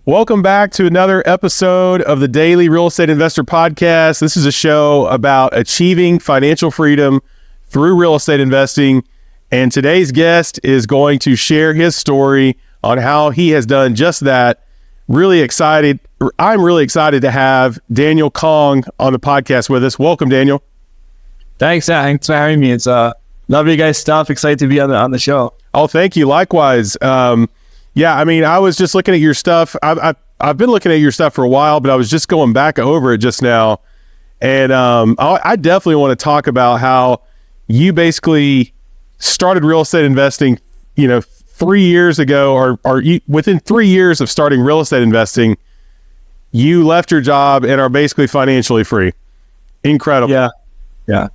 Welcome back to another episode of the Daily Real Estate Investor Podcast. This is a show about achieving financial freedom through real estate investing. And today's guest is going to share his story on how he has done just that. Really excited. I'm really excited to have Daniel Kong on the podcast with us. Welcome, Daniel. Thanks for having me. It's love you guys' stuff. Excited to be on the show. Oh, thank you. Likewise. Yeah, I mean, I was just looking at your stuff. I've been looking at your stuff for a while, but I was just going back over it just now. And I definitely want to talk about how you basically started real estate investing, 3 years ago, or within 3 years of starting real estate investing, you left your job and are basically financially free. Incredible. Yeah.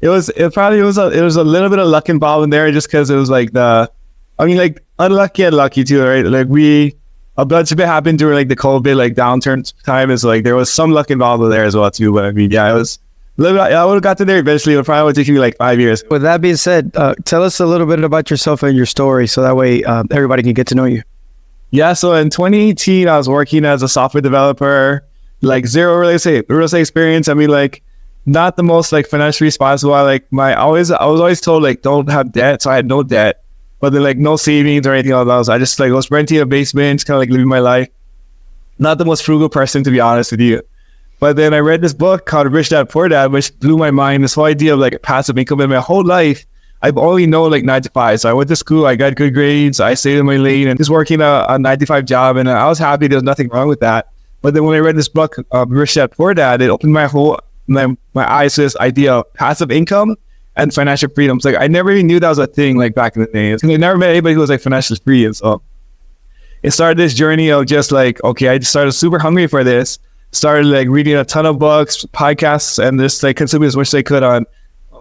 It was a little bit of luck involved in there, just because it was unlucky and lucky too, right? A bunch of it happened during the COVID downturn time. Is there was some luck involved in there as well too. But I mean, yeah, it was a little bit, I would have got to there eventually. It probably would take me 5 years. With that being said, tell us a little bit about yourself and your story, so that way everybody can get to know you. Yeah, so in 2018, I was working as a software developer, zero real estate experience. I mean, not the most financially responsible. I was always told don't have debt, so I had no debt. But then no savings or anything like that. So I just was renting a basement, kind of living my life. Not the most frugal person, to be honest with you. But then I read this book called Rich Dad Poor Dad, which blew my mind. This whole idea of passive income. In my whole life, I've only known 9 to 5. So I went to school, I got good grades, I stayed in my lane and just working a 9 to 5 job. And I was happy. There was nothing wrong with that. But then when I read this book, Rich Dad Poor Dad, it opened my eyes to this idea of passive income and financial freedom. It's I never even knew that was a thing back in the day. I never met anybody who was financially free. And so it started this journey of just okay, I just started super hungry for this. Started reading a ton of books, podcasts, and just consuming as much as I could on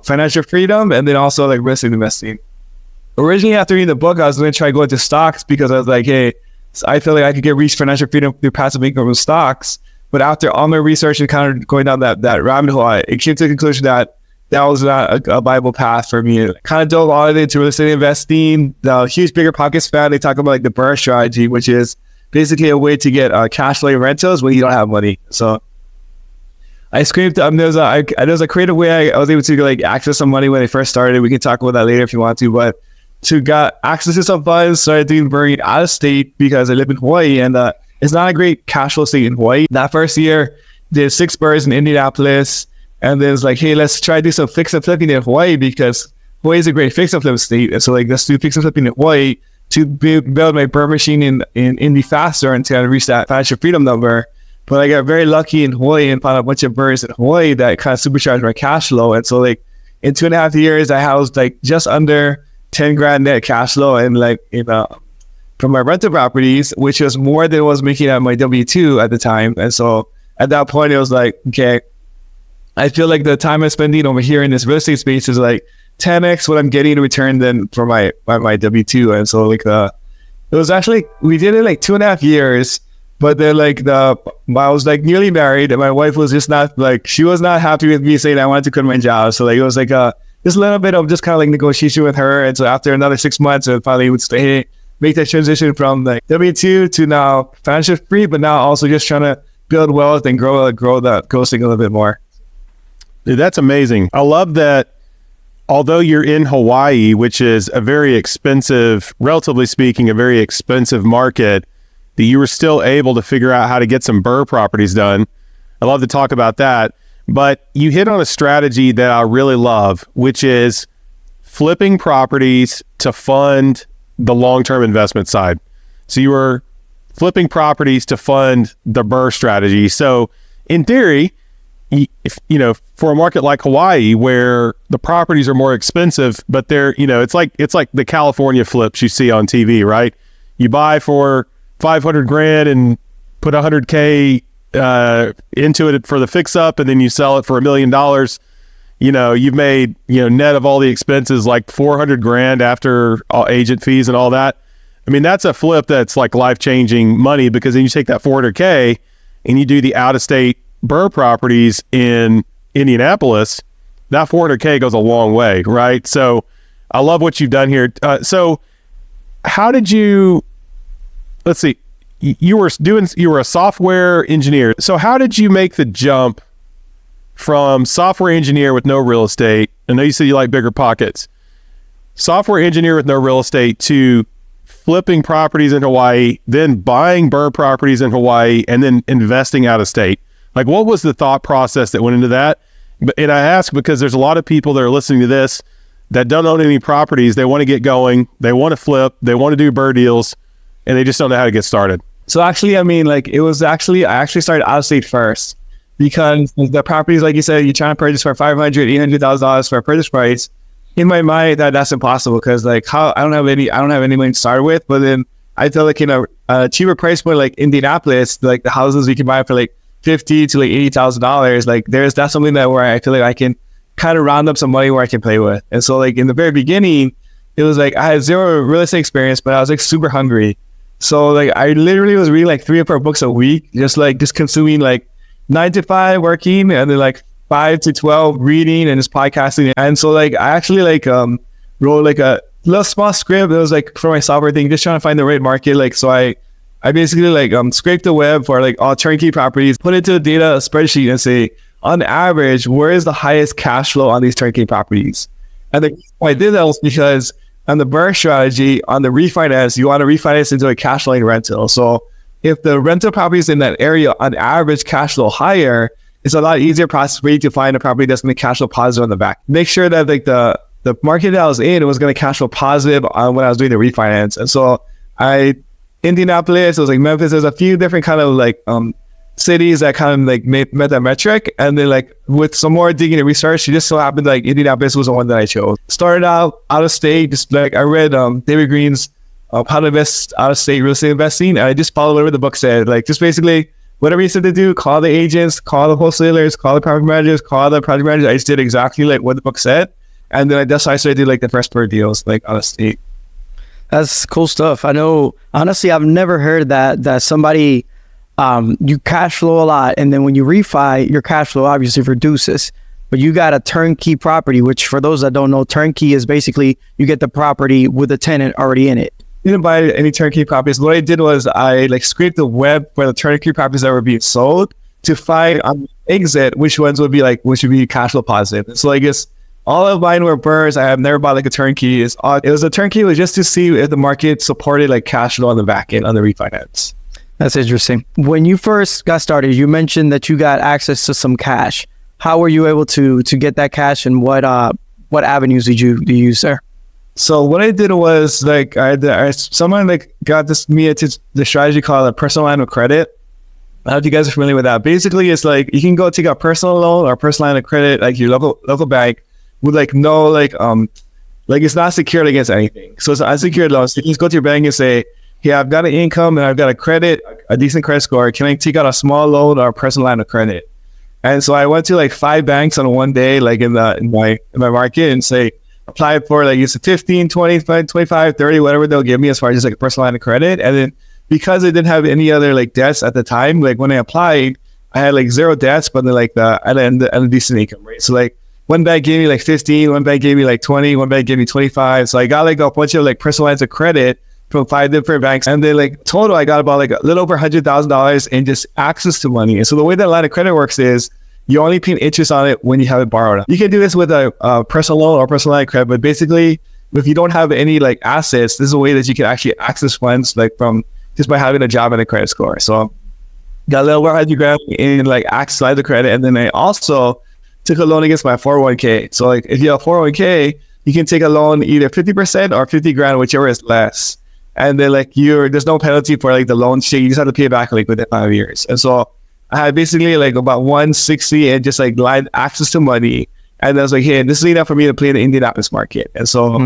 financial freedom, and then also real estate investing. Originally, after reading the book, I was going to try to go into stocks because I was hey, I feel I could reach financial freedom through passive income from stocks. But after all my research and kind of going down that rabbit hole, it came to the conclusion that was not a viable path for me. Kind of dove all into real estate investing. The huge Bigger Pockets fan, they talk about the BRRRR strategy, which is basically a way to get cash flow rentals when you don't have money. So I scraped. There's a creative way I was able to access some money when I first started. We can talk about that later if you want to. But to got access to some funds, started doing BRRRR out of state because I live in Hawaii, and it's not a great cash flow state in Hawaii. That first year, did 6 BRRRRs in Indianapolis. And then it's hey, let's try to do some fix and flipping in Hawaii because Hawaii is a great fix and flip state. And so let's do fix and flipping in Hawaii to build my BRRRR machine in Indy faster and to kind of reach that financial freedom number. But I got very lucky in Hawaii and found a bunch of BRRRRs in Hawaii that kind of supercharged my cash flow. And so in 2.5 years, I housed just under 10 grand net cash flow and from my rental properties, which was more than I was making at my W-2 at the time. And so at that point, it was okay, I feel the time I'm spending over here in this real estate space is 10x what I'm getting in return than for my W-2. And so it was actually, we did it 2.5 years, but then I was nearly married and my wife was just not she was not happy with me saying I wanted to quit my job. So it was just a little bit of just kind of negotiation with her. And so after another 6 months, I finally would say, hey, make that transition from W-2 to now financial free, but now also just trying to build wealth and grow that ghosting a little bit more. Dude, that's amazing. I love that although you're in Hawaii, which is a very expensive, relatively speaking, a very expensive market, that you were still able to figure out how to get some BRRRR properties done. I love to talk about that. But you hit on a strategy that I really love, which is flipping properties to fund the long-term investment side. So you were flipping properties to fund the BRRRR strategy. So in theory, if for a market like Hawaii where the properties are more expensive, but they're it's like the California flips you see on TV, right? You buy for 500 grand and put 100K into it for the fix up, and then you sell it for $1 million. You've made net of all the expenses 400 grand after all agent fees and all that. I mean, that's a flip that's life changing money, because then you take that 400K and you do the out of state BRRRR properties in Indianapolis. That 400K goes a long way, right? So I love what you've done here. So how did you, let's see, you were a software engineer. So how did you make the jump from software engineer with no real estate? I know you said you like bigger pockets. Software engineer with no real estate to flipping properties in Hawaii, then buying BRRRR properties in Hawaii, and then investing out of state. Like, what was the thought process that went into that? And I ask because there's a lot of people that are listening to this that don't own any properties. They want to get going. They want to flip. They want to do BRRRR deals, and they just don't know how to get started. So actually, I mean, like, I actually started out of state first, because the properties, like you said, you're trying to purchase for $500,000, $800,000 for a purchase price. In my mind, that's impossible, because like I don't have any money to start with. But then I feel like in a cheaper price point like Indianapolis, like the houses we can buy for like $50,000 to like $80,000, like that's something that where I feel like I can kind of round up some money where I can play with. And so like in the very beginning, it was like I had zero real estate experience, but I was like super hungry. So like I literally was reading like 3 or 4 books a week, just consuming like 9 to 5 working, and then like 5 to 12 reading and just podcasting. And so like I actually like wrote like a little small script. It was like for my software thing, just trying to find the right market. Like, so I basically like scraped the web for like all turnkey properties, put it to a data spreadsheet and say, on average, where is the highest cash flow on these turnkey properties? And the reason why I did that was because on the BRRRR strategy, on the refinance, you want to refinance into a cash flowing rental. So if the rental properties in that area on average cash flow higher, it's a lot easier process for you to find a property that's going to cash flow positive on the back. Make sure that like the market that I was in, it was going to cash flow positive on when I was doing the refinance. And so Indianapolis, it was like Memphis, there's a few different kind of like cities that kind of like met that metric. And then like with some more digging and research, it just so happened like Indianapolis was the one that I chose. Started out of state, just like I read David Green's How to Invest Out of State Real Estate Investing, and I just followed whatever the book said. Like just basically whatever you said to do, call the agents, call the wholesalers, call the property managers, call the project managers. I just did exactly like what the book said. And then that's how I started to do like the first BRRRR deals, like out of state. That's cool stuff. I know, honestly, I've never heard that somebody, you cash flow a lot, and then when you refi, your cash flow obviously reduces. But you got a turnkey property, which for those that don't know, turnkey is basically you get the property with a tenant already in it. Didn't buy any turnkey properties. What I did was I like scraped the web for the turnkey properties that were being sold to find on exit which ones would be cash flow positive. So I guess all of mine were BRRRRs. I have never bought like a turnkey. It was a turnkey was just to see if the market supported like cash flow on the back end on the refinance. That's interesting. When you first got started, you mentioned that you got access to some cash. How were you able to get that cash, and what avenues did you use there? So what I did was like someone like got me into the strategy called a personal line of credit. I don't know if you guys are familiar with that. Basically, it's like you can go take a personal loan or a personal line of credit, like your local bank, with like no like it's not secured against anything. So it's an unsecured loan. So you just go to your bank and say, "Hey, I've got an income and I've got a decent credit score. Can I take out a small loan or a personal line of credit?" And so I went to like 5 banks on one day, like in my market, and say, apply for like it's 15, 20, 25, 30, whatever they'll give me as far as just like a personal line of credit. And then because I didn't have any other like debts at the time, like when I applied, I had like 0 debts, but then like and a decent income, right? So like one bank gave me like 15, one bank gave me like 20, one bank gave me 25. So I got like a bunch of like personal lines of credit from 5 different banks. And then like total, I got about like a little over $100,000 in just access to money. And so the way that line of credit works is you only pay interest on it when you have it borrowed. You can do this with a personal loan or personal line of credit, but basically if you don't have any like assets, this is a way that you can actually access funds like from just by having a job and a credit score. So got a little over $100,000 in like access line of credit. And then I also took a loan against my 401k. So like if you have 401k, you can take a loan either 50% or $50,000, whichever is less. And then like there's no penalty for like the loan shit. You just have to pay it back like within 5 years. And so I had basically like about 160 and just like line access to money. And I was like, hey, this is enough for me to play in the Indianapolis market. And so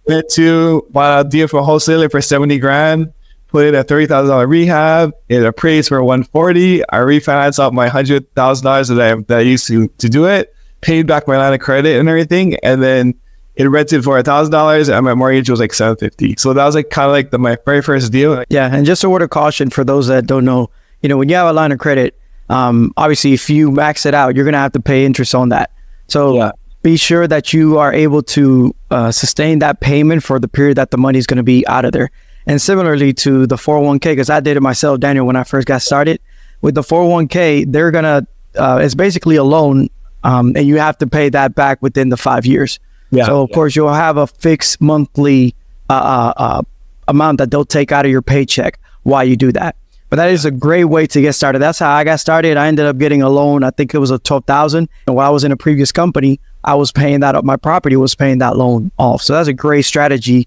went to buy a deal for a wholesaler for $70,000, put in a $30,000 rehab, it appraised for $140,000. I refinanced out my $100,000 that I used to do it, paid back my line of credit and everything. And then it rented for $1,000 and my mortgage was like $750. So that was like kind of like my very first deal. Yeah. And just a word of caution for those that don't know, when you have a line of credit, obviously if you max it out, you're going to have to pay interest on that. So be sure that you are able to sustain that payment for the period that the money is going to be out of there. And similarly to the 401k, because I did it myself, Daniel, when I first got started with the 401k, they're gonna it's basically a loan, and you have to pay that back within the 5 years. So of course you'll have a fixed monthly amount that they'll take out of your paycheck while you do that. But that is a great way to get started. That's how I got started. I ended up getting a loan. I think it was a $12,000. And while I was in a previous company, I was paying that up. My property was paying that loan off. So that's a great strategy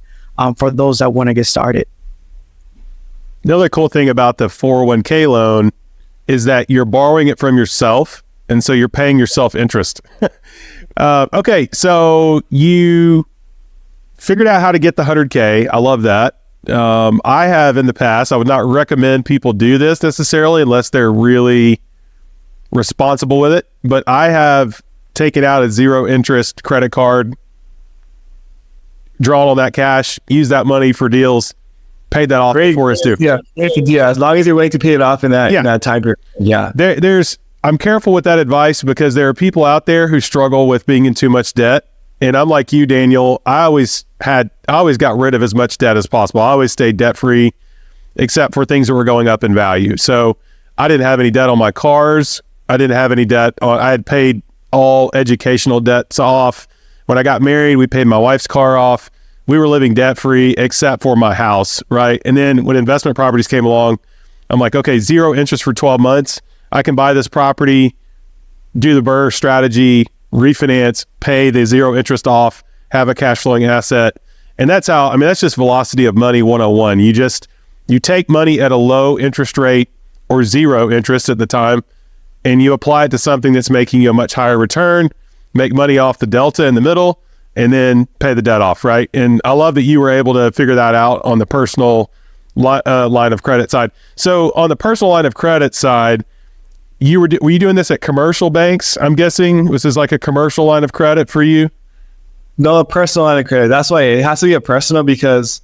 for those that want to get started. The other cool thing about the 401k loan is that you're borrowing it from yourself. And so you're paying yourself interest. Okay, so you figured out how to get the 100K. I love that. I have in the past. I would not recommend people do this necessarily unless they're really responsible with it. But I have taken out a zero interest credit card, drawn on that cash, used that money for deals, paid that off for us too. Yeah, as long as you're willing to pay it off in that time period. Yeah, I'm careful with that advice because there are people out there who struggle with being in too much debt. And I'm like you, Daniel. I always got rid of as much debt as possible. I always stayed debt free, except for things that were going up in value. So I didn't have any debt on my cars. I didn't have any debt on, I had paid all educational debts off. When I got married, we paid my wife's car off. We were living debt free except for my house, right? And then when investment properties came along, I'm like, okay, zero interest for 12 months. I can buy this property, do the Burr strategy, refinance, pay the zero interest off, have a cash flowing asset. And that's how, I mean, that's just velocity of money 101. You take money at a low interest rate or zero interest at the time, and you apply it to something that's making you a much higher return, make money off the delta in the middle, and then pay the debt off, right? And I love that you were able to figure that out on the personal line of credit side. So on the personal line of credit side, were you doing this at commercial banks? I'm guessing was this like a commercial line of credit for you? No, a personal line of credit. That's why it has to be a personal because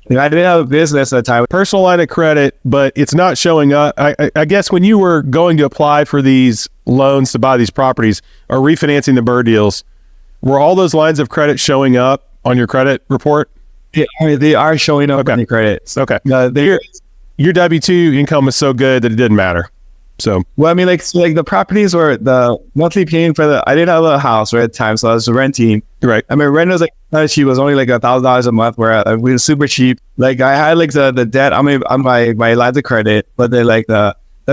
I didn't have a business at the time. Personal line of credit, but it's not showing up. I guess when you were going to apply for these loans to buy these properties or refinancing the Burr deals, were all those lines of credit showing up on your credit report? They are showing up on your credits. Okay. Your W-2 income was so good that it didn't matter. So, well, I mean, like the properties were the monthly payment for I didn't have a house right at the time, so I was renting. Right. I mean, rent was like not cheap. It was only like $1,000 a month, where we was super cheap. Like I had like the debt on my lines of credit, but they like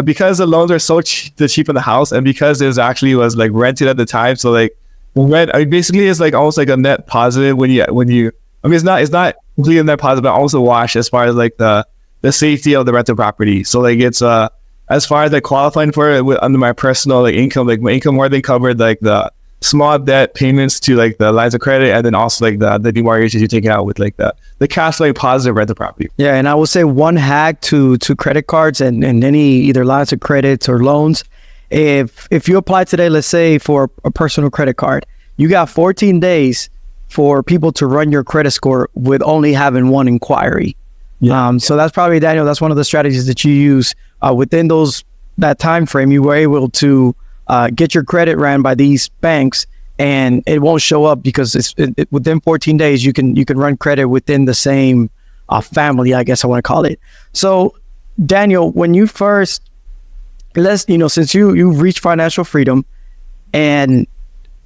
because the loans are so cheap in the house, and because it was like rented at the time, so like the rent, I mean, basically it's like almost like a net positive when you. I mean, it's not completely a net positive, but also wash as far as like the safety of the rental property. So like it's as far as like qualifying for it under my personal like income, like my income more than covered like the small debt payments to like the lines of credit, and then also like the new mortgages you're taking out with like the cash flowing positive rental property. Yeah, and I would say one hack to credit cards and any either lines of credits or loans. If you apply today, let's say for a personal credit card, you got 14 days for people to run your credit score with only having one inquiry. So that's probably, Daniel, that's one of the strategies that you use within that time frame. You were able to get your credit ran by these banks, and it won't show up because within 14 days you can run credit within the same family, I guess I want to call it. So Daniel, when you first, since you've reached financial freedom, and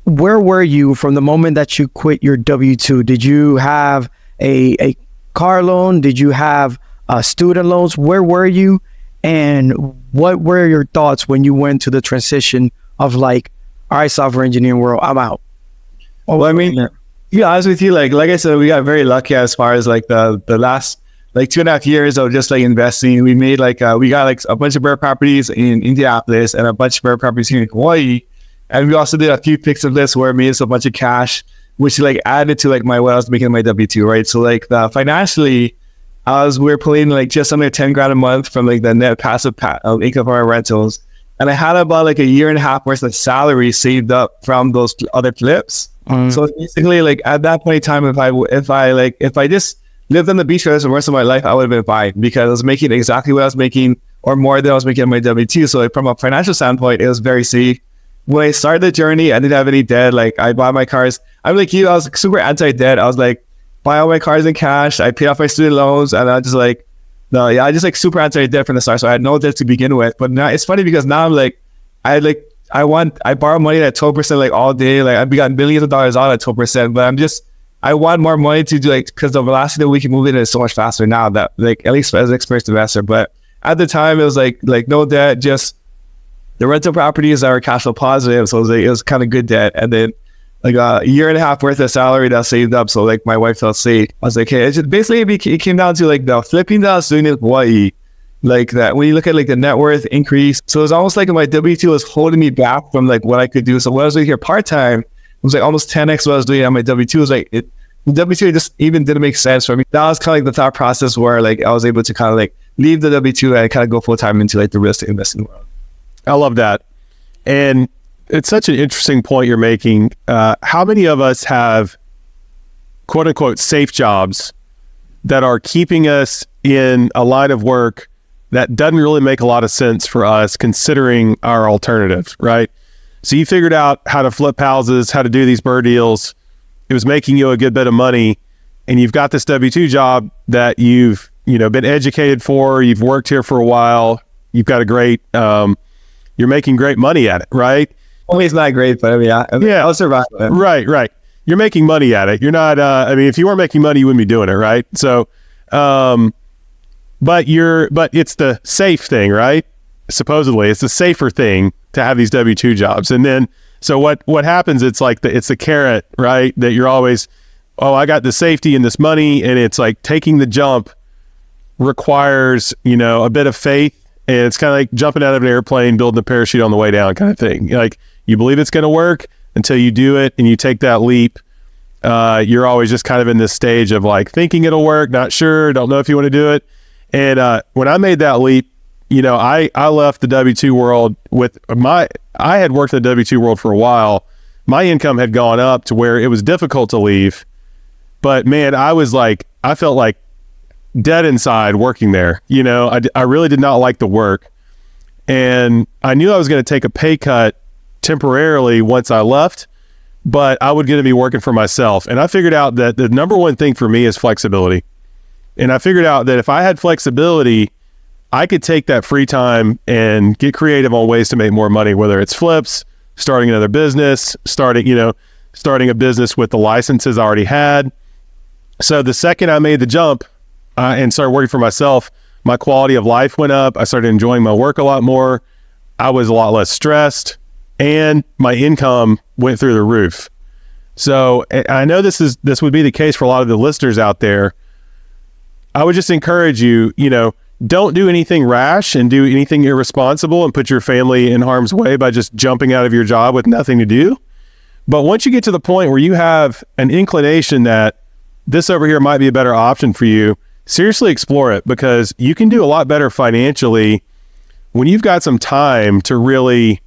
where were you from the moment that you quit your W-2? Did you have a car loan? Did you have student loans? Where were you? And what were your thoughts when you went to the transition of like, all right, software engineering world, I'm out? Well, I mean, yeah, honest with you, like I said, we got very lucky as far as like the last like 2.5 years of just like investing. We made we got like a bunch of Burr properties in Indianapolis and a bunch of Burr properties here in Hawaii. And we also did a few picks of this where it made us a bunch of cash, which like added to like what I was making my W-2, right? So like financially, we were pulling like just under 10 grand a month from like the net passive income from our rentals. And I had about like a year and a half worth of salary saved up from those other flips. So basically like at that point in time, if I just lived on the beach for the rest of my life, I would have been fine because I was making exactly what I was making or more than I was making on my W-2. So like, from a financial standpoint, it was very safe. When I started the journey, I didn't have any debt. Like I bought my cars. I'm like you, I was super anti-debt. I was like, buy all my cars in cash. I pay off my student loans, and I just like, no, yeah, I just like super anti-debt from the start. So I had no debt to begin with. But now it's funny because now I'm like, I borrow money at 12% like all day. Like I've got millions of dollars on at 12%, but I want more money to do like, because the velocity that we can move in is so much faster now that like, at least as an experienced investor. But at the time it was like no debt, just the rental properties that were cash flow positive. So it was kind of good debt. And then like a year and a half worth of salary that saved up. So like my wife felt safe. I was like, hey, it just basically it came down to like the flipping that I was doing in Hawaii. Like that, when you look at like the net worth increase, so it was almost like my W-2 was holding me back from like what I could do. So when I was doing here part-time, it was like almost 10x what I was doing on my W-2. It was like the W-2 just even didn't make sense for me. That was kind of like the thought process where like I was able to kind of like leave the W-2 and kind of go full-time into like the real estate investing world. I love that. And it's such an interesting point you're making. How many of us have quote unquote safe jobs that are keeping us in a line of work that doesn't really make a lot of sense for us considering our alternatives, right? So you figured out how to flip houses, how to do these BRRRR deals. It was making you a good bit of money, and you've got this W-2 job that you've been educated for. You've worked here for a while. You've got a great, you're making great money at it, right? Only it's not great, but I'll survive it. Right. You're making money at it. You're not, if you weren't making money, you wouldn't be doing it, right? So, but it's the safe thing, right? Supposedly, it's the safer thing to have these W-2 jobs. And then, so what happens? It's like it's the carrot, right? That you're always, I got the safety and this money, and it's like taking the jump requires, a bit of faith. And it's kind of like jumping out of an airplane, building a parachute on the way down kind of thing. Like you believe it's going to work until you do it and you take that leap. You're always just kind of in this stage of like thinking it'll work, not sure, don't know if you want to do it. And when I made that leap, I left the W-2 world I had worked in the W-2 world for a while. My income had gone up to where it was difficult to leave. But man, I felt like dead inside working there. I really did not like the work. And I knew I was going to take a pay cut temporarily once I left, but I was going to be working for myself. And I figured out that the number one thing for me is flexibility. And I figured out that if I had flexibility, I could take that free time and get creative on ways to make more money, whether it's flips, starting another business, starting a business with the licenses I already had. So the second I made the jump and started working for myself, my quality of life went up. I started enjoying my work a lot more. I was a lot less stressed, and my income went through the roof. So I know this would be the case for a lot of the listeners out there. I would just encourage you, don't do anything rash and do anything irresponsible and put your family in harm's way by just jumping out of your job with nothing to do. But once you get to the point where you have an inclination that this over here might be a better option for you, seriously explore it, because you can do a lot better financially when you've got some time to really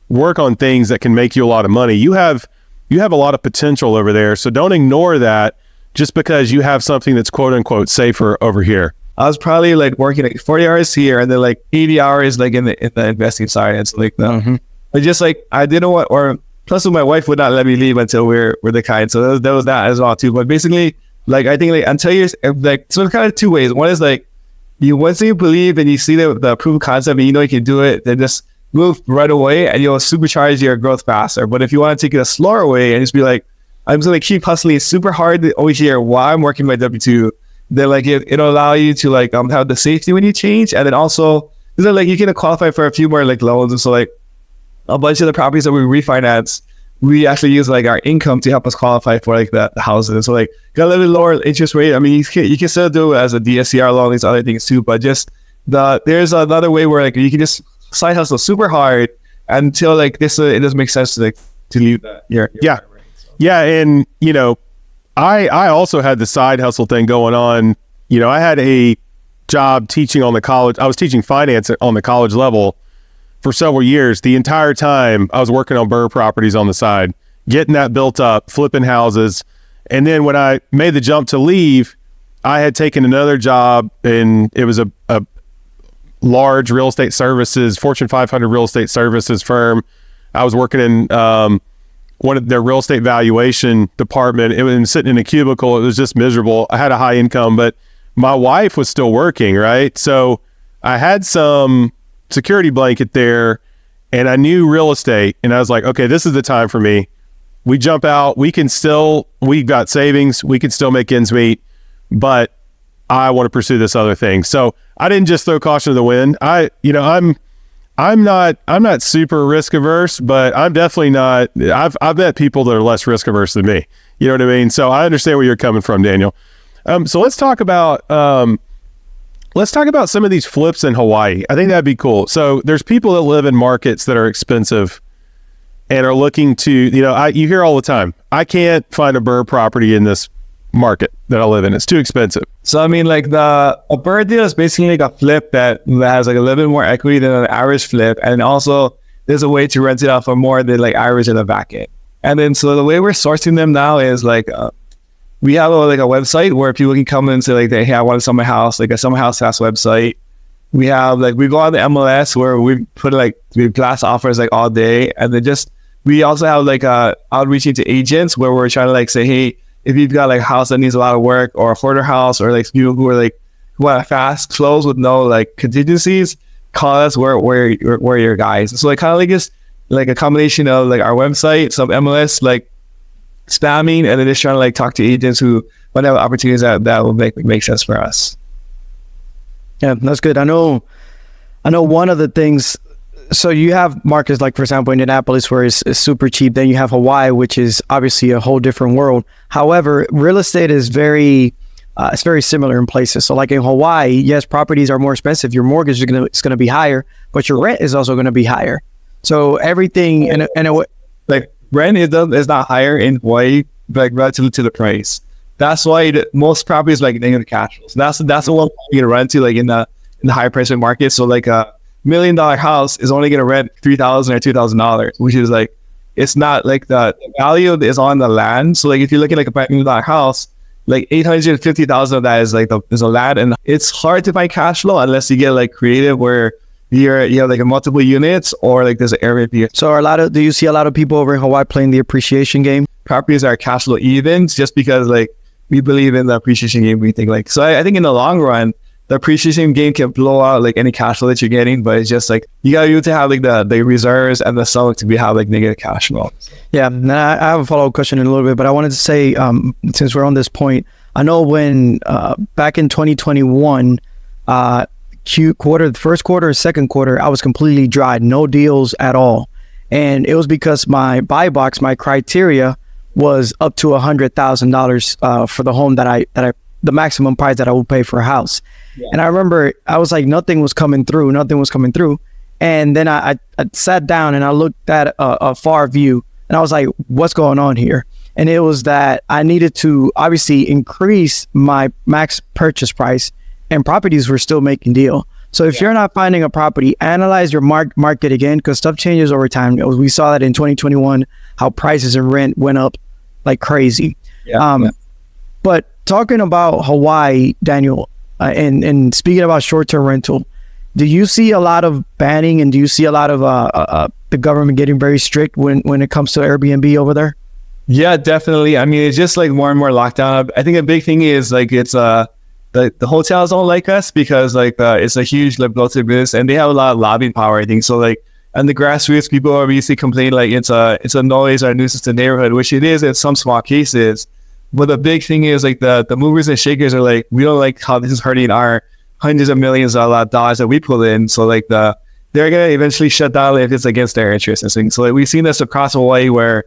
work on things that can make you a lot of money. You have a lot of potential over there. So don't ignore that just because you have something that's quote unquote safer over here. I was probably like working like 40 hours here and then like 80 hours like in the investing side. It's like but just like I didn't want, or plus my wife would not let me leave until we're the kind. So that was that as well too. But basically, like I think like until you're like, so it's kind of two ways. One is like once you believe and you see the proof of concept and you can do it, then just move right away and you'll supercharge your growth faster. But if you want to take it a slower way and just be like, I'm just gonna keep hustling super hard over here while I'm working my W-2, then like it'll allow you to like have the safety when you change, and then also like you can qualify for a few more like loans. And so like a bunch of the properties that we refinance, we actually use like our income to help us qualify for like the houses. And so like got a little bit lower interest rate. I mean, you can still do it as a DSCR loan, these other things too, but just there's another way where like you can just side hustle super hard until like this it doesn't make sense to leave that. Yeah, and I also had the side hustle thing going on. I had a job teaching on the college. I was teaching finance on the college level for several years. The entire time I was working on BRRRR properties on the side, getting that built up, flipping houses. And then when I made the jump to leave, I had taken another job, and it was a large real estate services, Fortune 500 real estate services firm. I was working in one of their real estate valuation department. It was sitting in a cubicle. It was just miserable. I had a high income, but my wife was still working, right? So I had some security blanket there, and I knew real estate, and I was like, okay, this is the time for me. We jump out. We've got savings. We can still make ends meet, but I want to pursue this other thing. So I didn't just throw caution to the wind. I'm not super risk averse, but I'm definitely not. I've met people that are less risk averse than me. You know what I mean? So I understand where you're coming from, Daniel. So let's talk about some of these flips in Hawaii. I think that'd be cool. So there's people that live in markets that are expensive and are looking to, you hear all the time, I can't find a Burr property in this market that I live in. It's too expensive. So I mean, like a Burr deal is basically like a flip that has like a little bit more equity than an average flip, and also there's a way to rent it out for more than like average in a back end. And then so the way we're sourcing them now is like we have a website where people can come and say like, hey, I want to sell my house, like a sell my house fast website. We have we go on the MLS where we put we blast offers like all day, and then we also have outreaching to agents where we're trying to say, hey, if you've got a house that needs a lot of work, or a hoarder house, or people who are who want a fast close with no contingencies, call us. We're your guys. So kind of just a combination of our website, some MLS spamming, and then just trying to talk to agents who might have opportunities that will make sense for us. Yeah, that's good. I know one of the things. So you have markets for example, Indianapolis, where it's super cheap. Then you have Hawaii, which is obviously a whole different world. However, real estate is it's very similar in places. So in Hawaii, yes, properties are more expensive. Your mortgage is going to be higher, but your rent is also going to be higher. So everything rent is not higher in Hawaii, relative to the price. That's why most properties negative cash flows. That's the one you can rent to in the higher price market. So $1 million house is only going to rent $3,000 or $2,000, which is it's not the value is on the land. So if you're looking at a $1 million house, $850,000 of that is a land, and it's hard to find cash flow unless you get creative where you have a multiple units, or there's an Airbnb. So do you see a lot of people over in Hawaii playing the appreciation game? Properties are cash flow evens just because we believe in the appreciation game. We think so I think in the long run, the appreciation game can blow out any cash flow that you're getting, but it's just you got to have the reserves and the sum to have negative cash flow. Yeah, and I have a follow-up question in a little bit, but I wanted to say, since we're on this point, I know when back in 2021, the first quarter or second quarter, I was completely dry, no deals at all, and it was because my buy box, my criteria was up to $100,000 for the home that the maximum price that I would pay for a house. Yeah. And I remember I was nothing was coming through. And then I sat down and I looked at a far view, and I was like, what's going on here? And it was that I needed to obviously increase my max purchase price, and properties were still making deal. So if you're not finding a property, analyze your market again, because stuff changes over time. We saw that in 2021, how prices and rent went up like crazy. But talking about Hawaii, Daniel, and speaking about short-term rental, do you see a lot of banning, and do you see a lot of the government getting very strict when it comes to Airbnb over there? Yeah, definitely. I mean, it's just more and more lockdown. I think a big thing is it's the hotels don't like us because it's a huge bloated business, and they have a lot of lobbying power, I think. So and the grassroots people obviously complain it's a noise or a nuisance to the neighborhood, which it is in some small cases. But the big thing is the movers and shakers are we don't like how this is hurting our hundreds of millions of dollars that we put in. So they're gonna eventually shut down if it's against their interests and things. So we've seen this across Hawaii where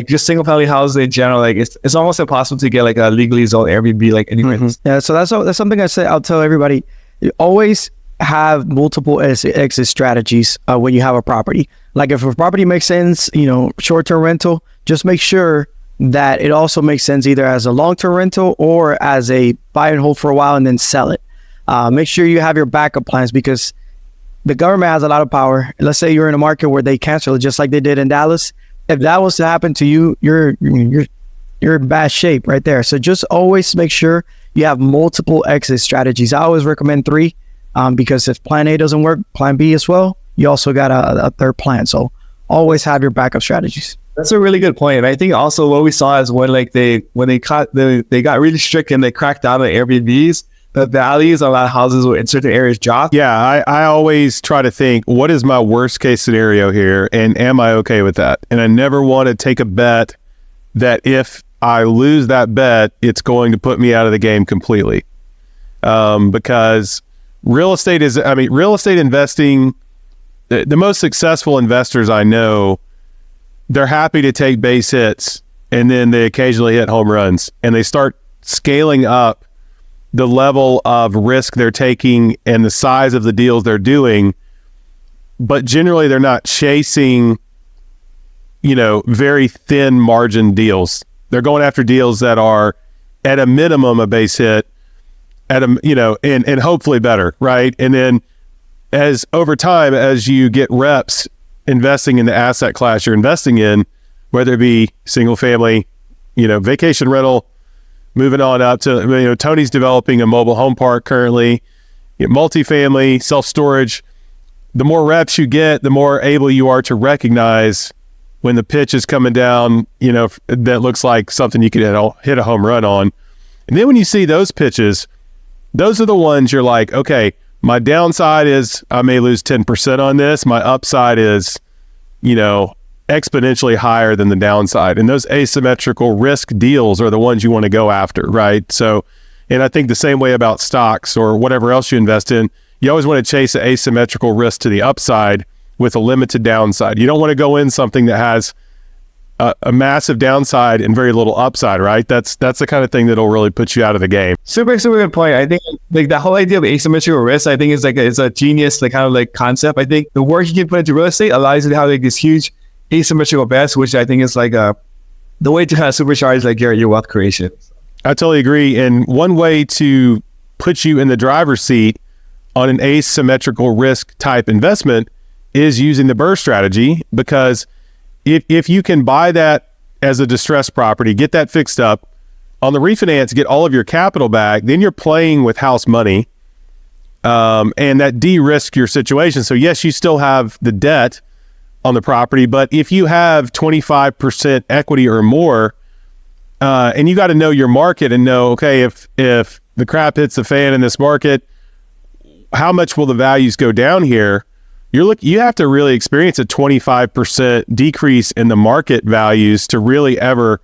just single family houses in general, it's almost impossible to get a legally zoned Airbnb anywhere. Mm-hmm. Yeah, so that's something I'll tell everybody. You always have multiple exit strategies when you have a property. If a property makes sense, short-term rental, just make sure that it also makes sense either as a long-term rental or as a buy and hold for a while and then sell it. Make sure you have your backup plans, because the government has a lot of power. Let's say you're in a market where they cancel it, just like they did in Dallas. If that was to happen to you, you're in bad shape right there. So just always make sure you have multiple exit strategies. I always recommend 3, because if plan A doesn't work, plan B as well. You also got a third plan. So always have your backup strategies. That's a really good point. And I think also what we saw is when they got really strict and they cracked down on Airbnbs, the values of a lot of houses in certain areas dropped. Yeah, I always try to think, what is my worst case scenario here, and am I okay with that? And I never want to take a bet that if I lose that bet, it's going to put me out of the game completely. Because real estate investing, the most successful investors I know, they're happy to take base hits, and then they occasionally hit home runs, and they start scaling up the level of risk they're taking and the size of the deals they're doing. But generally they're not chasing, very thin margin deals. They're going after deals that are at a minimum a base hit, and hopefully better, right? And then as over time, as you get reps investing in the asset class you're investing in, whether it be single family, vacation rental, moving on up to, Tony's developing a mobile home park currently, multifamily, self-storage. The more reps you get, the more able you are to recognize when the pitch is coming down, that looks like something you could hit a home run on. And then when you see those pitches, those are the ones you're like, okay, my downside is I may lose 10% on this. My upside is, exponentially higher than the downside. And those asymmetrical risk deals are the ones you want to go after, right? So, and I think the same way about stocks or whatever else you invest in, you always want to chase the asymmetrical risk to the upside with a limited downside. You don't want to go in something that has a massive downside and very little upside, right? That's the kind of thing that'll really put you out of the game. Super good point. I think the whole idea of asymmetrical risk, I think it's a genius concept. I think the work you can put into real estate allows you to have this huge asymmetrical bets, which I think is the way to kind of supercharge your wealth creation. I totally agree. And one way to put you in the driver's seat on an asymmetrical risk type investment is using the Burr strategy, because if you can buy that as a distressed property, get that fixed up, on the refinance, get all of your capital back, then you're playing with house money, and that de-risk your situation. So yes, you still have the debt on the property, but if you have 25% equity or more, and you got to know your market and know, okay, if the crap hits the fan in this market, how much will the values go down here? You have to really experience a 25% decrease in the market values to really ever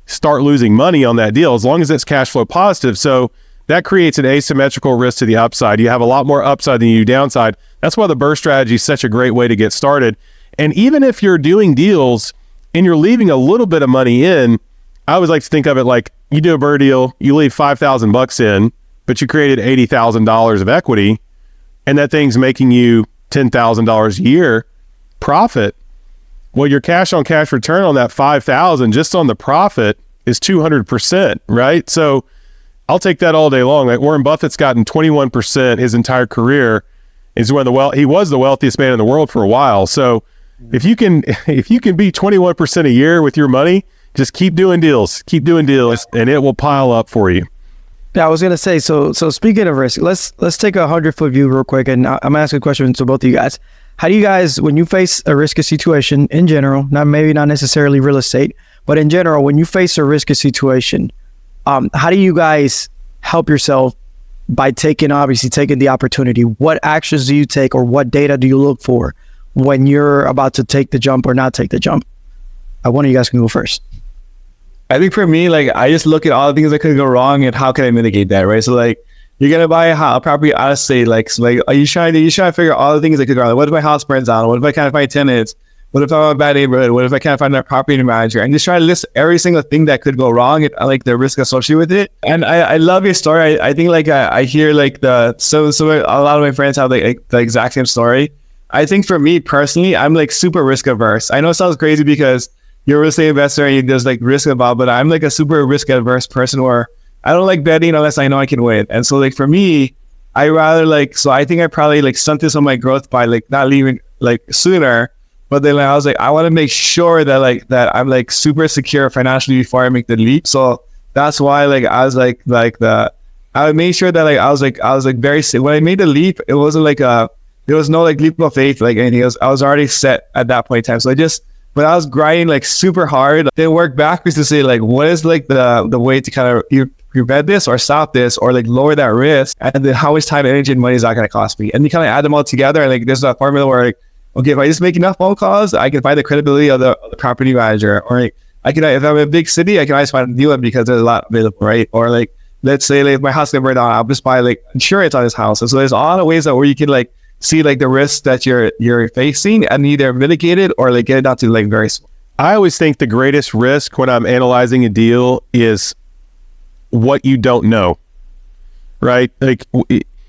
start losing money on that deal, as long as it's cash flow positive. So that creates an asymmetrical risk to the upside. You have a lot more upside than you do downside. That's why the Burr strategy is such a great way to get started. And even if you're doing deals and you're leaving a little bit of money in, I always like to think of it like you do a Burr deal, you leave $5,000 in, but you created $80,000 of equity, and that thing's making you $10,000 a year profit. Well, your cash on cash return on that $5,000 just on the profit is 200%, right? So I'll take that all day long. Like Warren Buffett's gotten 21% his entire career. He was the wealthiest man in the world for a while. So if you can be 21% a year with your money, just keep doing deals, and it will pile up for you. Yeah, I was gonna say. So speaking of risk, let's take a 100-foot view real quick, and I'm gonna ask a question to both of you guys. How do you guys, when you face a risky situation in general, not necessarily real estate, but in general, when you face a risky situation, how do you guys help yourself by taking the opportunity? What actions do you take, or what data do you look for when you're about to take the jump or not take the jump? One of you guys can go first. I think for me, I just look at all the things that could go wrong and how can I mitigate that, right? So you're gonna buy a property out of state, are you trying to figure out all the things that could go wrong? What if my house burns down? What if I can't find tenants? What if I'm in a bad neighborhood? What if I can't find a property manager? And just try to list every single thing that could go wrong and the risk associated with it. And I love your story. I think I hear a lot of my friends have the exact same story. I think for me personally, I'm super risk averse. I know it sounds crazy because you're a real estate investor and there's risk involved, but I'm a super risk averse person where I don't like betting unless I know I can win. And so for me, I rather so I think I probably stunted some of my growth by not leaving sooner. But then I was I want to make sure that that I'm super secure financially before I make the leap. So that's why I was I made sure that I was very sick. When I made the leap, it wasn't there was no leap of faith anything else. I was already set at that point in time. So I just but I was grinding like super hard. Then work backwards to say like, what is like the way to kind of prevent this or stop this or like lower that risk, and then how much time, energy, and money is that going to cost me? And you kind of add them all together, and like there's a formula where like, okay, if I just make enough phone calls, I can find the credibility of the property manager, or like, I can, if I'm in a big city, I can always find a deal because there's a lot available, right? Or like, let's say like if my house gets burned down, I'll just buy like insurance on this house. And so there's a lot of ways that where you can like see like the risks that you're facing and either mitigate it or like get it down to like very small. I always think the greatest risk when I'm analyzing a deal is what you don't know, right? Like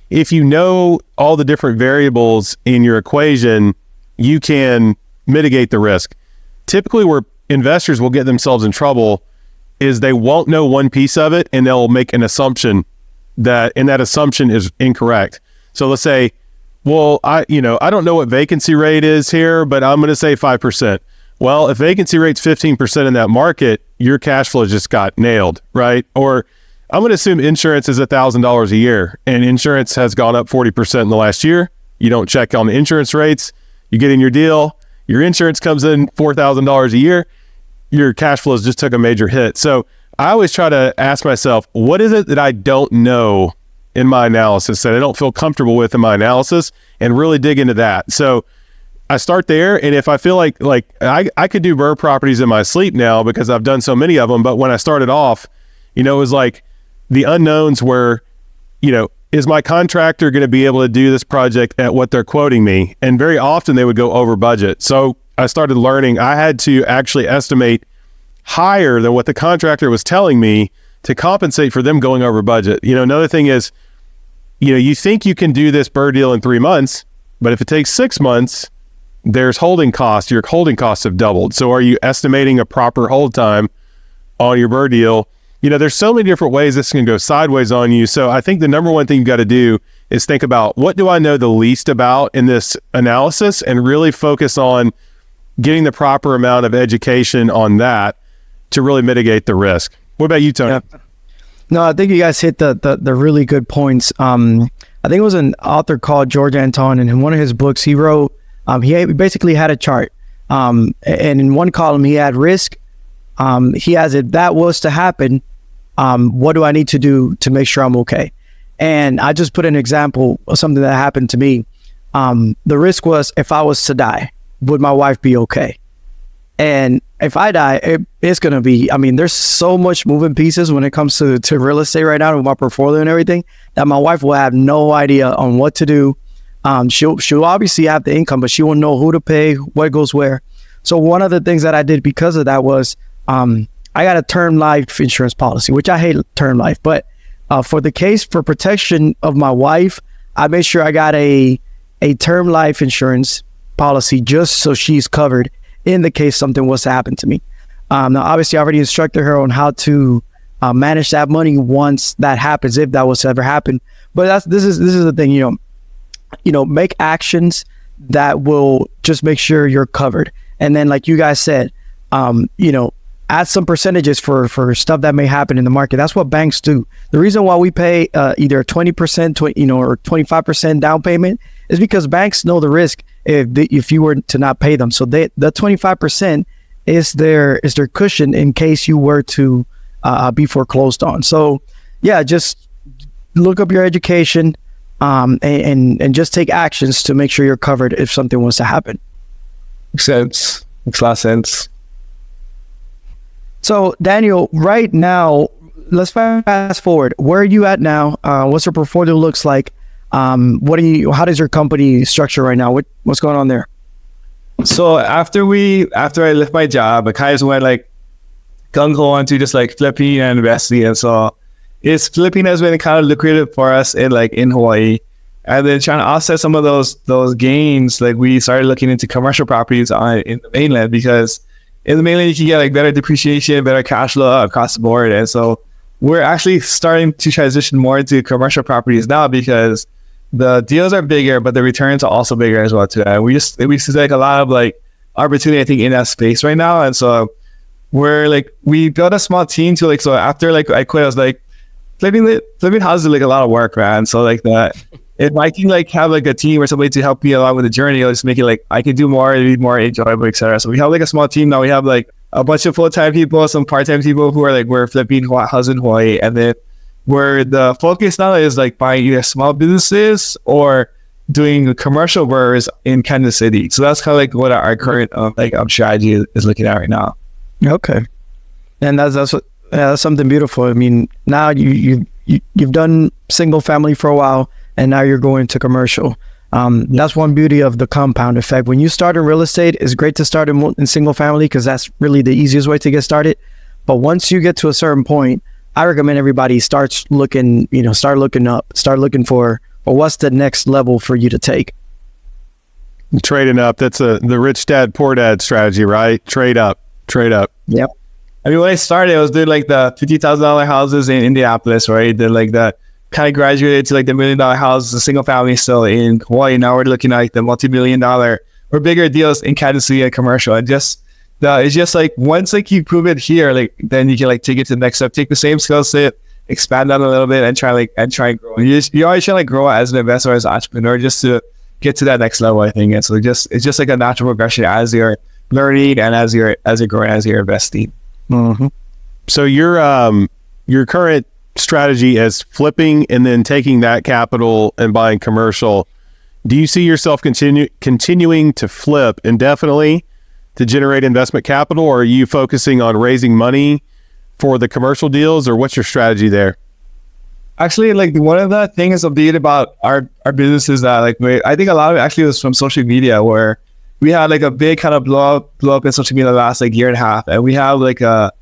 if you know all the different variables in your equation, you can mitigate the risk. Typically where investors will get themselves in trouble is they won't know one piece of it and they'll make an assumption that assumption is incorrect. So let's say, well, I don't know what vacancy rate is here, but I'm going to say 5%. Well, if vacancy rate's 15% in that market, your cash flow just got nailed, right? Or I'm going to assume insurance is $1,000 a year and insurance has gone up 40% in the last year. You don't check on the insurance rates. You get in your deal. Your insurance comes in $4,000 a year. Your cash flows just took a major hit. So I always try to ask myself, what is it that I don't know in my analysis that I don't feel comfortable with in my analysis, and really dig into that. So I start there. And if I feel like I could do Burr properties in my sleep now because I've done so many of them. But when I started off, it was like the unknowns were, is my contractor going to be able to do this project at what they're quoting me? And very often they would go over budget. So I started learning I had to actually estimate higher than what the contractor was telling me to compensate for them going over budget. Another thing is, you think you can do this Burr deal in 3 months, but if it takes 6 months, there's holding costs. Your holding costs have doubled. So are you estimating a proper hold time on your Burr deal? There's so many different ways this can go sideways on you. So I think the number one thing you've got to do is think about, what do I know the least about in this analysis, and really focus on getting the proper amount of education on that to really mitigate the risk. What about you, Tony? Yeah. No, I think you guys hit the really good points. I think it was an author called George Anton, and in one of his books he wrote, he basically had a chart. And in one column he had risk. He has, if that was to happen, what do I need to do to make sure I'm okay? And I just put an example of something that happened to me. The risk was, if I was to die, would my wife be okay? And if I die, it's going to be, there's so much moving pieces when it comes to real estate right now with my portfolio and everything, that my wife will have no idea on what to do. She'll obviously have the income, but she won't know who to pay, what goes where. So one of the things that I did because of that was, I got a term life insurance policy, which I hate term life, but for protection of my wife, I made sure I got a term life insurance policy just so she's covered in the case something was to happen to me. Now, obviously, I already instructed her on how to manage that money once that happens, if that was to ever happen. But this is the thing, make actions that will just make sure you're covered. And then, like you guys said, add some percentages for stuff that may happen in the market. That's what banks do. The reason why we pay either 20%, or 25% down payment is because banks know the risk if you were to not pay them. So the 25% is their cushion in case you were to be foreclosed on. So yeah, just look up your education and just take actions to make sure you're covered if something was to happen. Makes sense. Makes a lot of sense. So Daniel, right now, let's fast forward. Where are you at now? What's your portfolio looks like? How does your company structure right now? What's going on there? So after I left my job, I kind of went like gung-ho onto just like flipping and investing. And so flipping has been kind of lucrative for us in Hawaii. And then trying to offset some of those gains, like we started looking into commercial properties in the mainland, because in the mainland you can get like better depreciation, better cash flow across the board. And so we're actually starting to transition more into commercial properties now, because the deals are bigger, but the returns are also bigger as well too. And we see like a lot of like opportunity, I think, in that space right now. And so we built a small team so after like I quit, I was like, flipping houses is like a lot of work, man. So like if I can like have like a team or somebody to help me along with the journey, it'll just make it like I can do more, it'll be more enjoyable, etc. So we have like a small team now. We have like a bunch of full-time people, some part-time people who are like, we're flipping houses in Hawaii, and then where the focus now is like buying either small businesses or doing commercial burrs in Kansas City. So that's kind of like what our current strategy is looking at right now. Okay, and that's something beautiful. I mean, now you've done single family for a while, and now you're going to commercial. That's one beauty of the compound effect. When you start in real estate, it's great to start in single family because that's really the easiest way to get started. But once you get to a certain point, I recommend everybody start looking up, start looking for what's the next level for you to take. Trading up. That's the rich dad, poor dad strategy, right? Trade up. Yep. I mean, when I started, I was doing like the $50,000 houses in Indianapolis, right? Then like the kind of graduated to like the $1 million houses, a single family still in Hawaii. Now we're looking at like the multi-million dollar or bigger deals in Kansas City and commercial. And it's just like once like you prove it here, like then you can like take it to the next step, take the same skill set, expand on a little bit, and try and grow. And you always try to like grow as an investor, as an entrepreneur, just to get to that next level, I think. And so it's just like a natural progression as you're learning and as you're growing, as you're investing. Mm-hmm. So your current strategy is flipping and then taking that capital and buying commercial. Do you see yourself continuing to flip indefinitely to generate investment capital, or are you focusing on raising money for the commercial deals, or what's your strategy there? Actually, like one of the things of beauty about our business is that like I think a lot of it actually was from social media, where we had like a big kind of blow up in social media the last like year and a half, and we have like a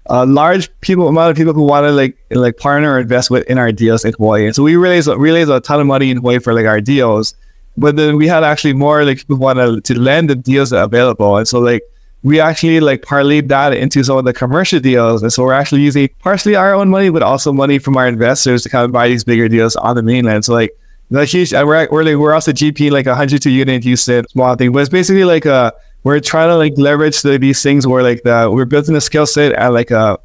large amount of people who want to like partner or invest in our deals in Hawaii. And so we raised a ton of money in Hawaii for like our deals, but then we had actually more like people wanted to lend the deals that are available. And so like we actually like parlayed that into some of the commercial deals. And so we're actually using partially our own money, but also money from our investors to kind of buy these bigger deals on the mainland. So like the huge, and we're also GP like 102 unit in Houston, small thing, but it's basically like we're trying to like leverage these things where like we're building a skill set and like a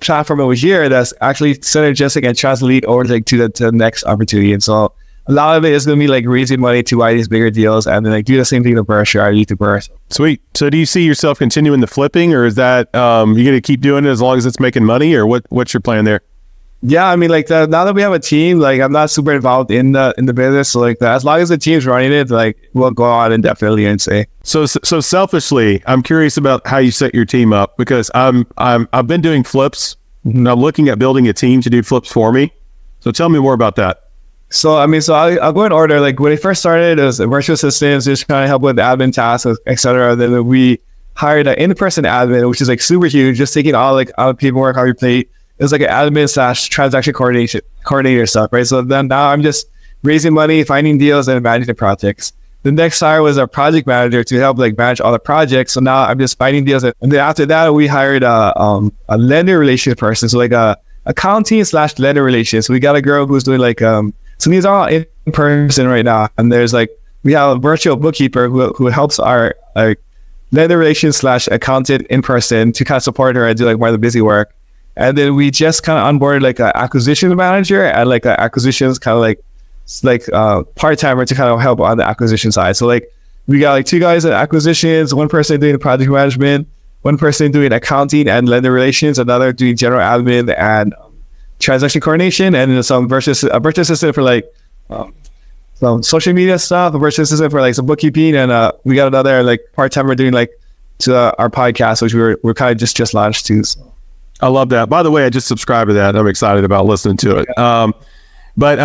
platform over here that's actually synergistic and translate over like to the next opportunity. And so a lot of it is going to be like raising money to buy these bigger deals and then like do the same thing to burr strategy to burr. Sweet. So do you see yourself continuing the flipping, or is that you're going to keep doing it as long as it's making money, or what's your plan there? Yeah, I mean, like now that we have a team, like I'm not super involved in the business, so like as long as the team's running it, like we'll go on indefinitely and say. So selfishly, I'm curious about how you set your team up, because I've been doing flips, and I'm looking at building a team to do flips for me. So tell me more about that. So I mean, I'll go in order. Like when I first started, it was virtual assistants, just kind of help with admin tasks, etc. Then we hired an in-person admin, which is like super huge, just taking all the paperwork off your plate. It was like an admin / transaction coordinator stuff, right? So then now I'm just raising money, finding deals, and managing the projects. The next hire was a project manager to help like manage all the projects. So now I'm just finding deals. And then after that, we hired a lender relations person. So like a accounting / lender relations. So we got a girl who's doing like, so these are all in person right now. And there's like, we have a virtual bookkeeper who helps our lender relations / accountant in person to kind of support her and do like more of the busy work. And then we just kind of onboarded like an acquisition manager and like an acquisitions kind of like part-timer to kind of help on the acquisition side. So like we got like 2 guys at acquisitions, 1 person doing the project management, 1 person doing accounting and lender relations, another doing general admin and transaction coordination, and then a virtual assistant for like some social media stuff, a virtual assistant for like some bookkeeping, and we got another like part-timer doing like to our podcast, which we're kind of just launched too. So. I love that. By the way, I just subscribed to that. I'm excited about listening to it. But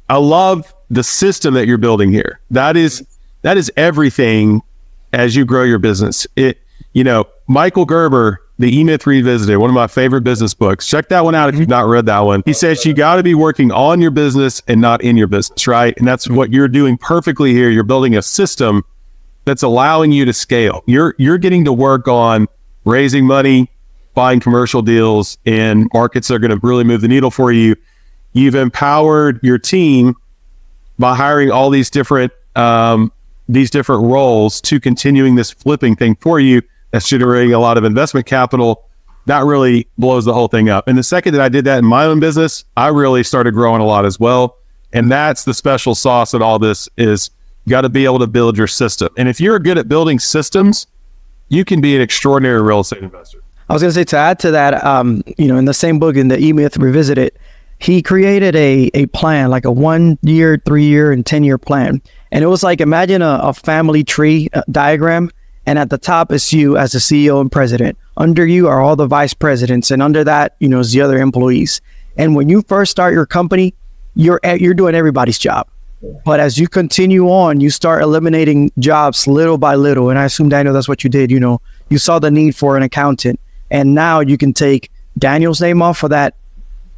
I love the system that you're building here. That is everything as you grow your business. Michael Gerber, The E-Myth Revisited, one of my favorite business books. Check that one out if you've not read that one. He says you got to be working on your business and not in your business, right? And that's what you're doing perfectly here. You're building a system that's allowing you to scale. You're getting to work on raising money, buying commercial deals in markets that are going to really move the needle for you. You've empowered your team by hiring all these different roles to continuing this flipping thing for you. That's generating a lot of investment capital. That really blows the whole thing up. And the second that I did that in my own business, I really started growing a lot as well. And that's the special sauce in all this is you got to be able to build your system. And if you're good at building systems, you can be an extraordinary real estate investor. I was going to say, to add to that, in the same book, in the E-Myth Revisited, he created a plan, like a 1 year, 3 year, and 10-year plan. And it was like, imagine a family tree diagram. And at the top is you as the CEO and president. Under you are all the vice presidents. And under that, is the other employees. And when you first start your company, you're doing everybody's job. But as you continue on, you start eliminating jobs little by little. And I assume, Daniel, that's what you did. You saw the need for an accountant. And now you can take Daniel's name off of that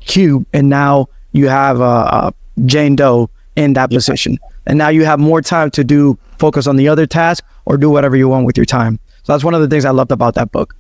cube. And now you have Jane Doe in that position. And now you have more time to focus on the other task or do whatever you want with your time. So that's one of the things I loved about that book.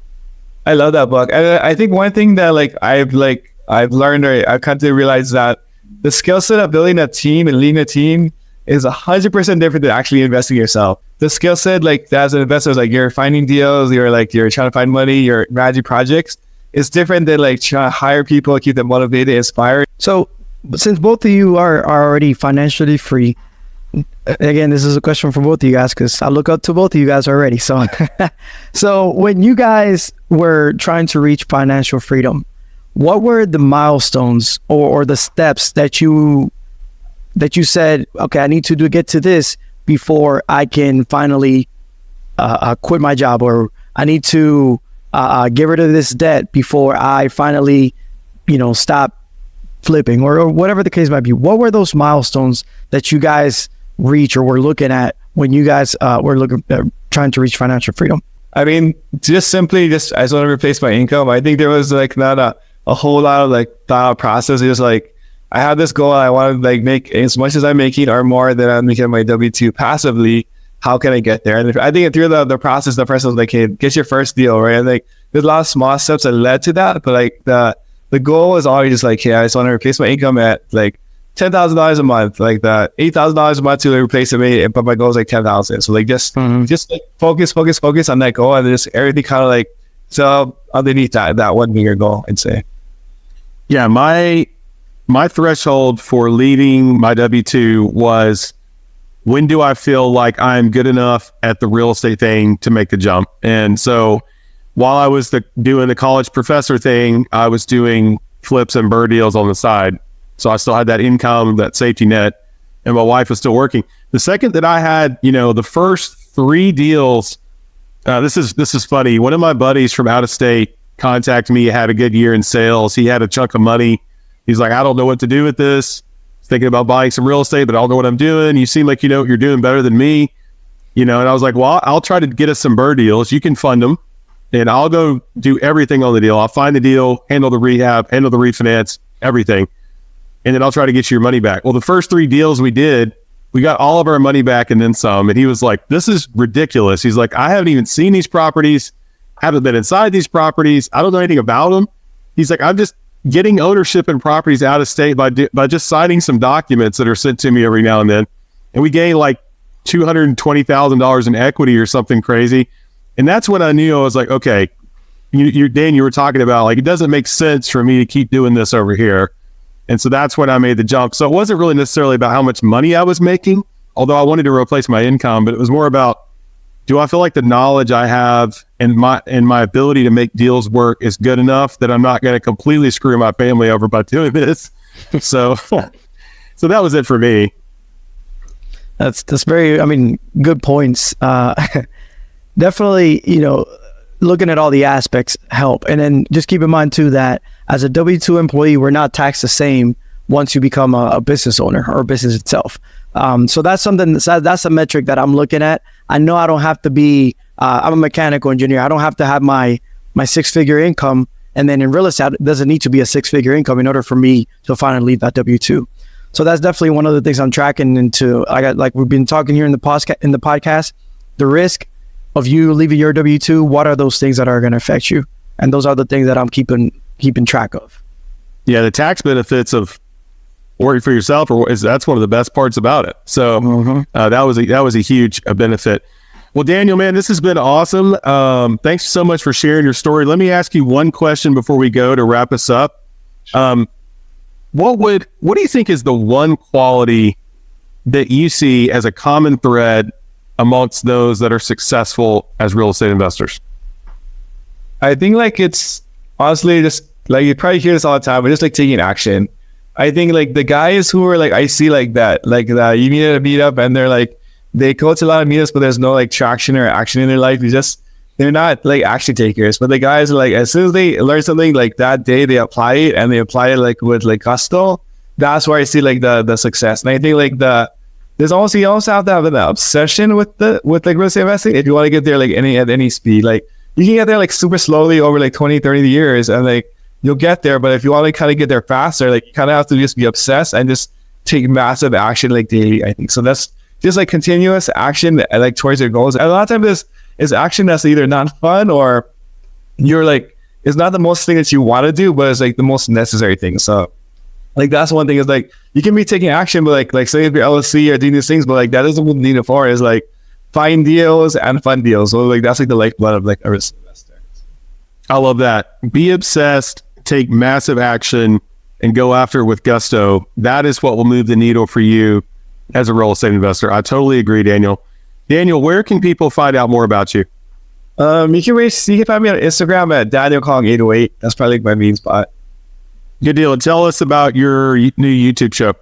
I love that book. And I think one thing that I've learned, or I've come to realize, that the skill set of building a team and leading a team is 100% different than actually investing yourself. The skill set, as an investor, is you're finding deals, you're trying to find money, you're managing projects. It's different than trying to hire people, keep them motivated, inspired. So since both of you are already financially free, again, this is a question for both of you guys, because I look up to both of you guys already. So, so when you guys were trying to reach financial freedom, what were the milestones or the steps that you said, okay, I need to get to this before I can finally quit my job, or I need to get rid of this debt before I finally, stop flipping, or whatever the case might be? What were those milestones that you guys reach or were looking at when you guys were trying to reach financial freedom? I mean, I just want to replace my income. I think there was not a whole lot of thought process. It was I have this goal. I want to make as much as I'm making or more than I'm making on my W-2 passively. How can I get there? And I think through the process, the person was like, hey, get your first deal, right? And there's a lot of small steps that led to that. But the goal is always hey, I just want to replace my income at $10,000 a month, the $8,000 a month to replace it. But my goal is $10,000. So just focus on that goal, and just everything kind of so underneath that one bigger goal, I'd say. Yeah, my threshold for leaving my W-2 was, when do I feel like I'm good enough at the real estate thing to make the jump? And so while I was doing the college professor thing, I was doing flips and bird deals on the side. So I still had that income, that safety net, and my wife was still working. The second that I had, the first 3 deals, this is funny. One of my buddies from out of state contacted me, had a good year in sales. He had a chunk of money. He's like, I don't know what to do with this. Thinking about buying some real estate, but I don't know what I'm doing. You seem like you know what you're doing better than me. And I was like, well, I'll try to get us some bird deals. You can fund them, and I'll go do everything on the deal. I'll find the deal, handle the rehab, handle the refinance, everything. And then I'll try to get you your money back. Well, the first 3 deals we did, we got all of our money back and then some. And he was like, this is ridiculous. He's like, I haven't even seen these properties, haven't been inside these properties. I don't know anything about them. He's like, I'm just getting ownership in properties out of state by just signing some documents that are sent to me every now and then. And we gained $220,000 in equity or something crazy. And that's when I knew, I was like, okay, Dan, you were talking about it doesn't make sense for me to keep doing this over here. And so that's when I made the jump. So it wasn't really necessarily about how much money I was making, although I wanted to replace my income, but it was more about, do I feel like the knowledge I have and my ability to make deals work is good enough that I'm not going to completely screw my family over by doing this? So that was it for me. That's very, good points. Definitely, looking at all the aspects help. And then just keep in mind too, that as a W-2 employee, we're not taxed the same once you become a business owner or a business itself. So that's something, that's a metric that I'm looking at. I know I don't have to be, I'm a mechanical engineer. I don't have to have my 6-figure income. And then in real estate, it doesn't need to be a 6-figure income in order for me to finally leave that W-2. So that's definitely one of the things I'm tracking into. We've been talking here in the podcast, the risk of you leaving your W-2, what are those things that are going to affect you? And those are the things that I'm keeping track of. Yeah, the tax benefits of working for yourself that's one of the best parts about it. So that was a huge benefit. Well, Daniel, man, this has been awesome. Thanks so much for sharing your story. Let me ask you one question before we go to wrap us up. what do you think is the one quality that you see as a common thread amongst those that are successful as real estate investors? I think like it's honestly just like, you probably hear this all the time, but just like taking action. I think like the guys who are like, I see like that you meet at a meetup and they're like, they go to a lot of meetups, but there's no like traction or action in their life. They're not like action takers. But the guys are like, as soon as they learn something, like that day they apply it, and they apply it like with like gusto. That's where I see like the success. And I think like you also have to have an obsession with like real estate investing if you want to get there like at any speed. Like you can get there like super slowly over like 20, 30 years, and like you'll get there. But if you want to kind of get there faster, like you kind of have to just be obsessed and just take massive action like daily, I think. So that's just like continuous action like towards your goals. And a lot of times is action that's either not fun or you're like, it's not the most thing that you want to do, but it's like the most necessary thing. So like that's one thing is like, you can be taking action, but like say if you're LLC or doing these things, but like that isn't what you need it for, is like find deals and fun deals. So like that's like the lifeblood of like a risk investor. I love that. Be obsessed, take massive action, and go after it with gusto. That is what will move the needle for you as a real estate investor. I totally agree, Daniel. Daniel, where can people find out more about you? You can find me on Instagram at DanielKong808. That's probably like my main spot. Good deal. And tell us about your new YouTube show.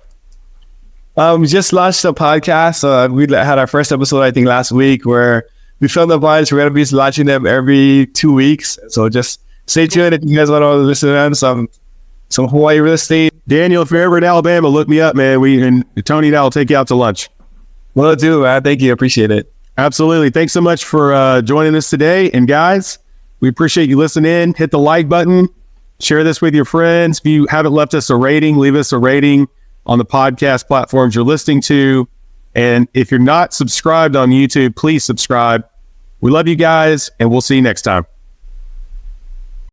We just launched a podcast. We had our first episode, I think, last week, where we filmed a bunch. We're going to be launching them every 2 weeks. So just stay tuned if you guys want to listen to some Hawaii real estate. Daniel, if you're ever in Alabama, look me up, man. Tony and I will take you out to lunch. Will do, man. Thank you. Appreciate it. Absolutely. Thanks so much for joining us today. And guys, we appreciate you listening in. Hit the like button. Share this with your friends. If you haven't left us a rating, leave us a rating on the podcast platforms you're listening to. And if you're not subscribed on YouTube, please subscribe. We love you guys, and we'll see you next time.